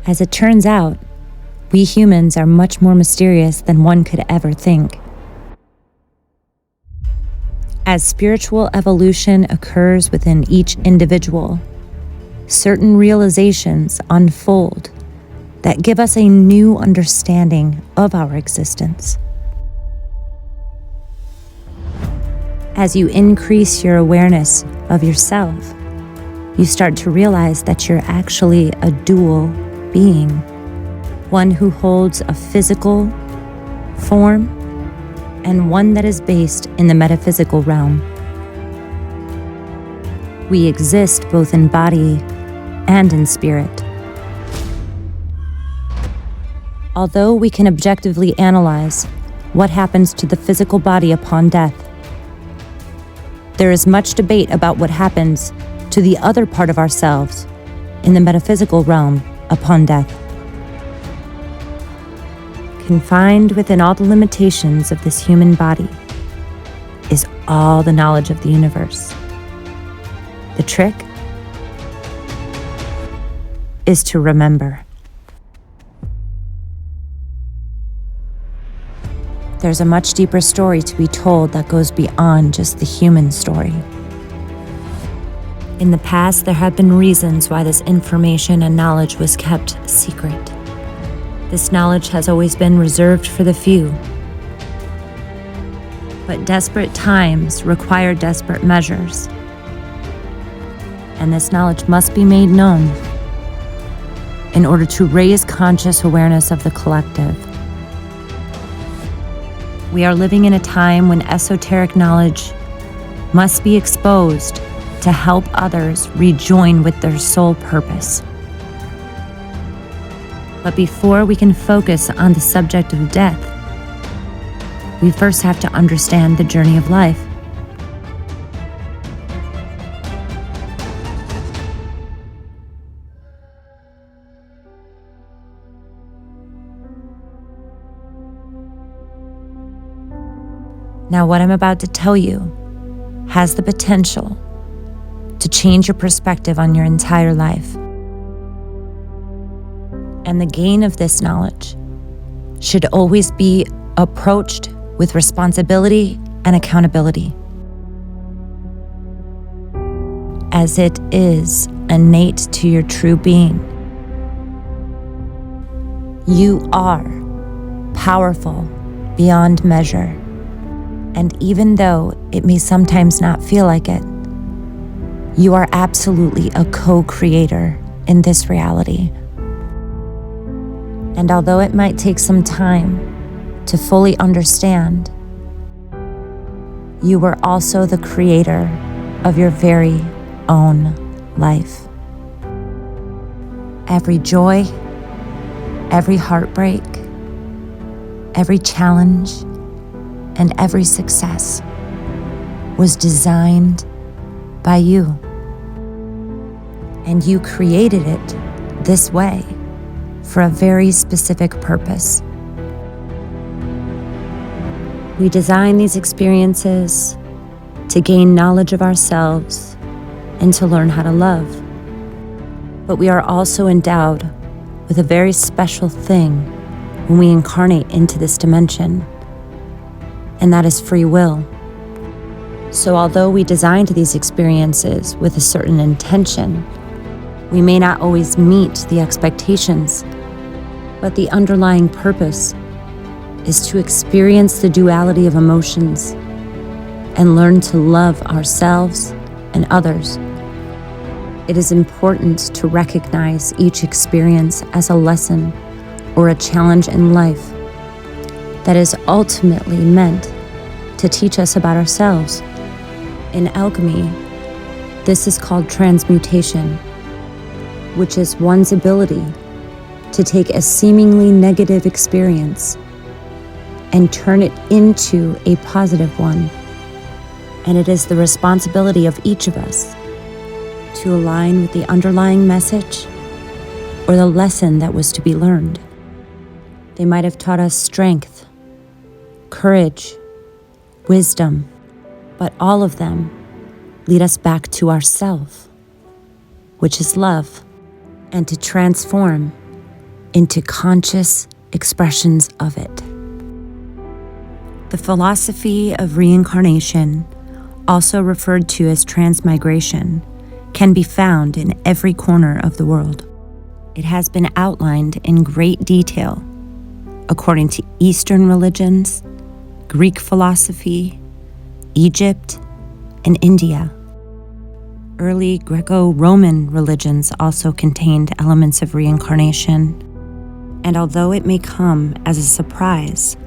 As it turns out, we humans are much more mysterious than one could ever think. As spiritual evolution occurs within each individual, certain realizations unfold that give us a new understanding of our existence. As you increase your awareness of yourself, you start to realize that you're actually a dual being, one who holds a physical form and one that is based in the metaphysical realm. We exist both in body and in spirit. Although we can objectively analyze what happens to the physical body upon death, there is much debate about what happens to the other part of ourselves in the metaphysical realm upon death. Confined within all the limitations of this human body is all the knowledge of the universe. The trick is to remember. There's a much deeper story to be told that goes beyond just the human story. In the past, there have been reasons why this information and knowledge was kept secret. This knowledge has always been reserved for the few. But desperate times require desperate measures. And this knowledge must be made known in order to raise conscious awareness of the collective. We are living in a time when esoteric knowledge must be exposed to help others rejoin with their soul purpose. But before we can focus on the subject of death, we first have to understand the journey of life. Now, what I'm about to tell you has the potential to change your perspective on your entire life. And the gain of this knowledge should always be approached with responsibility and accountability, as it is innate to your true being. You are powerful beyond measure. And even though it may sometimes not feel like it, you are absolutely a co-creator in this reality. And although it might take some time to fully understand, you are also the creator of your very own life. Every joy, every heartbreak, every challenge, and every success was designed by you. And you created it this way for a very specific purpose. We design these experiences to gain knowledge of ourselves and to learn how to love. But we are also endowed with a very special thing when we incarnate into this dimension, and that is free will. So although we designed these experiences with a certain intention, we may not always meet the expectations, but the underlying purpose is to experience the duality of emotions and learn to love ourselves and others. It is important to recognize each experience as a lesson or a challenge in life that is ultimately meant to teach us about ourselves. In alchemy, this is called transmutation, which is one's ability to take a seemingly negative experience and turn it into a positive one. And it is the responsibility of each of us to align with the underlying message or the lesson that was to be learned. They might have taught us strength, courage, wisdom, but all of them lead us back to ourself, which is love. And to transform into conscious expressions of it. The philosophy of reincarnation, also referred to as transmigration, can be found in every corner of the world. It has been outlined in great detail according to Eastern religions, Greek philosophy, Egypt, and India. Early Greco-Roman religions also contained elements of reincarnation, and although it may come as a surprise,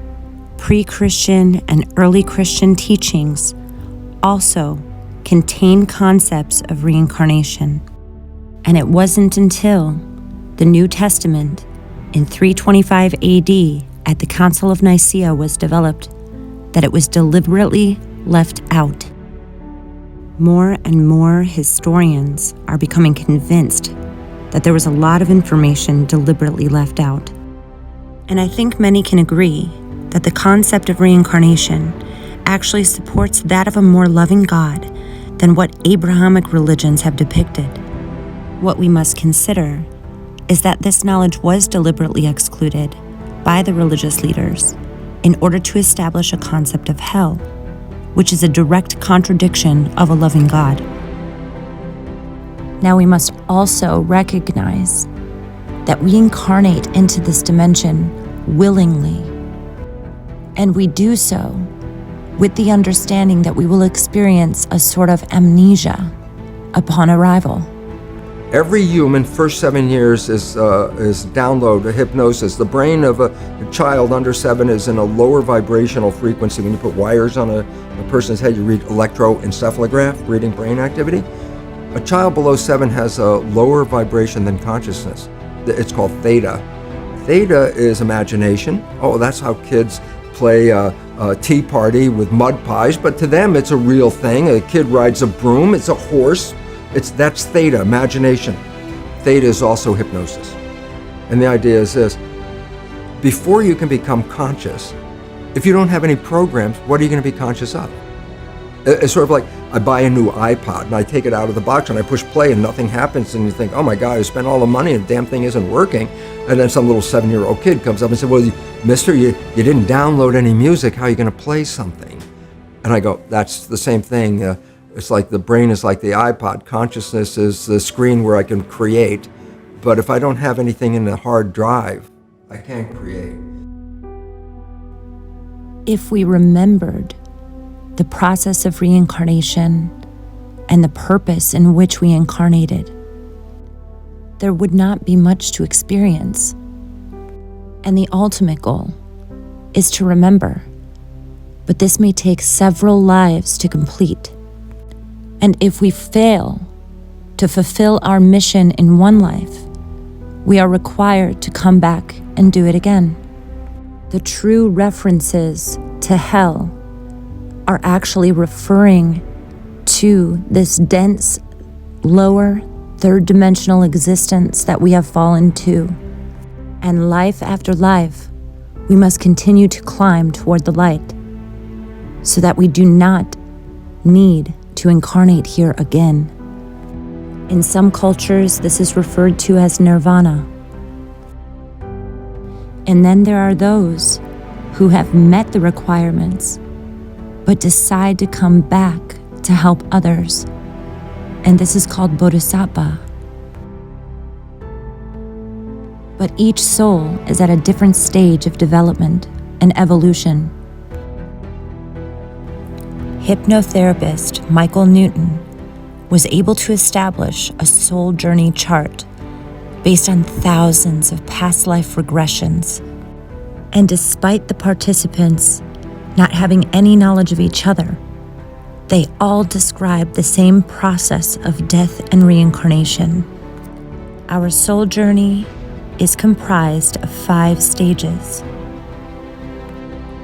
pre-Christian and early Christian teachings also contain concepts of reincarnation. And it wasn't until the New Testament in 325 AD at the Council of Nicaea was developed that it was deliberately left out. More and more historians are becoming convinced that there was a lot of information deliberately left out. And I think many can agree that the concept of reincarnation actually supports that of a more loving God than what Abrahamic religions have depicted. What we must consider is that this knowledge was deliberately excluded by the religious leaders in order to establish a concept of hell, which is a direct contradiction of a loving God. Now we must also recognize that we incarnate into this dimension willingly, and we do so with the understanding that we will experience a sort of amnesia upon arrival. Every human, first 7 years is download a hypnosis. The brain of a child under 7 is in a lower vibrational frequency. When you put wires on a person's head, you read electroencephalograph, reading brain activity. A child below 7 has a lower vibration than consciousness. It's called theta. Theta is imagination. Oh, that's how kids play a tea party with mud pies, but to them it's a real thing. A kid rides a broom, it's a horse. That's theta, imagination. Theta is also hypnosis. And the idea is this: before you can become conscious, if you don't have any programs, what are you going to be conscious of? It's sort of like I buy a new iPod and I take it out of the box and I push play and nothing happens, and you think, oh my God, I spent all the money and the damn thing isn't working. And then some little 7-year-old kid comes up and says, well, mister, you didn't download any music, how are you going to play something? And I go, that's the same thing. It's like the brain is like the iPod. Consciousness is the screen where I can create. But if I don't have anything in the hard drive, I can't create. If we remembered the process of reincarnation and the purpose in which we incarnated, there would not be much to experience. And the ultimate goal is to remember, but this may take several lives to complete. And if we fail to fulfill our mission in one life, we are required to come back and do it again. The true references to hell are actually referring to this dense, lower, third-dimensional existence that we have fallen to. And life after life, we must continue to climb toward the light so that we do not need to incarnate here again. In some cultures, this is referred to as Nirvana. And then there are those who have met the requirements, but decide to come back to help others. And this is called Bodhisattva. But each soul is at a different stage of development and evolution. Hypnotherapist Michael Newton was able to establish a soul journey chart based on thousands of past life regressions. And despite the participants not having any knowledge of each other, they all describe the same process of death and reincarnation. Our soul journey is comprised of 5 stages,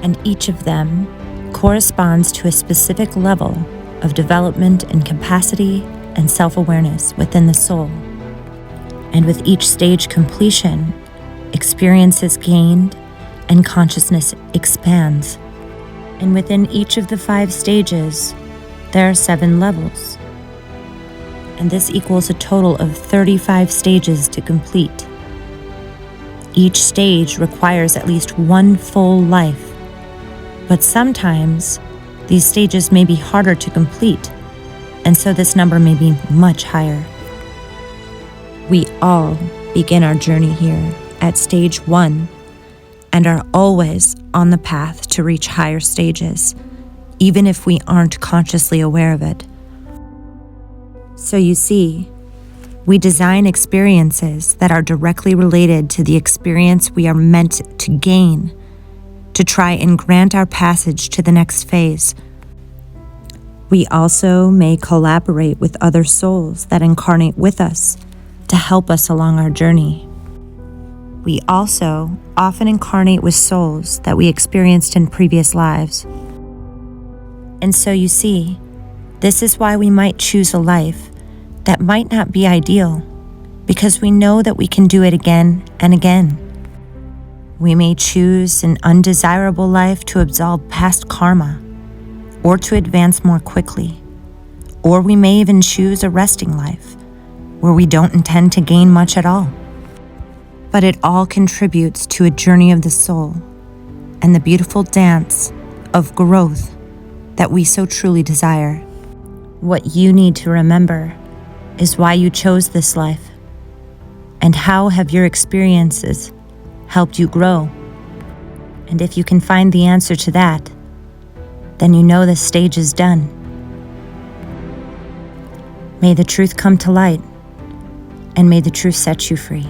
and each of them corresponds to a specific level of development and capacity and self-awareness within the soul. And with each stage completion, experience is gained and consciousness expands. And within each of the 5 stages, there are 7 levels. And this equals a total of 35 stages to complete. each stage requires at least one full life. But sometimes these stages may be harder to complete, and so this number may be much higher. We all begin our journey here at stage 1 and are always on the path to reach higher stages, even if we aren't consciously aware of it. So you see, we design experiences that are directly related to the experience we are meant to gain, to try and grant our passage to the next phase. We also may collaborate with other souls that incarnate with us to help us along our journey. We also often incarnate with souls that we experienced in previous lives. And so you see, this is why we might choose a life that might not be ideal, because we know that we can do it again and again. We may choose an undesirable life to absolve past karma, or to advance more quickly. Or we may even choose a resting life, where we don't intend to gain much at all. But it all contributes to a journey of the soul and the beautiful dance of growth that we so truly desire. What you need to remember is why you chose this life, and how have your experiences helped you grow. And if you can find the answer to that, then you know the stage is done. May the truth come to light, and may the truth set you free.